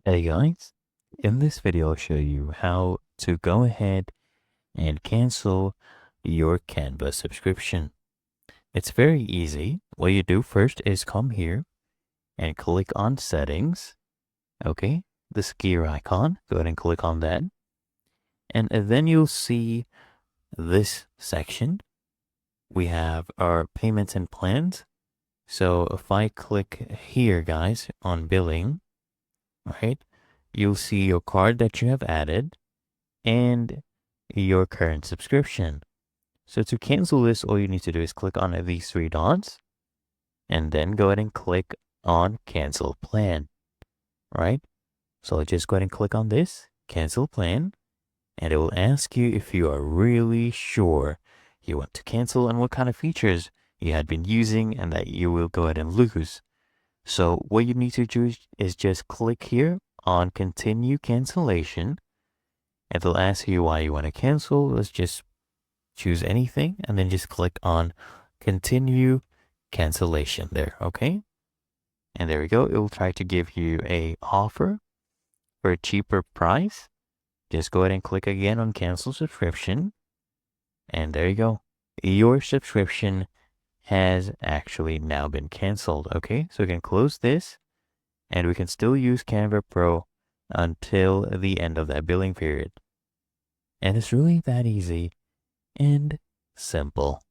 Hey guys, in this video I'll show you how to go ahead and cancel your Canva subscription. It's very easy. What you do first is come here and click on settings. Okay, this gear icon, go ahead and click on that. And then you'll see this section. We have our payments and plans. So if I click here guys on billing, right, you'll see your card that you have added and your current subscription. So to cancel this, all you need to do is click on these three dots and then go ahead and click on cancel plan, right? So just go ahead and click on this cancel plan and it will ask you if you are really sure you want to cancel and what kind of features you had been using and that you will go ahead and lose. So what you need to do is just click here on continue cancellation. It'll ask you why you want to cancel. Let's just choose anything and then just click on continue cancellation there. Okay. And there we go. It will try to give you a offer for a cheaper price. Just go ahead and click again on cancel subscription. And there you go. Your subscription has actually now been canceled. Okay. So we can close this and we can still use Canva Pro until the end of that billing period. And it's really that easy and simple.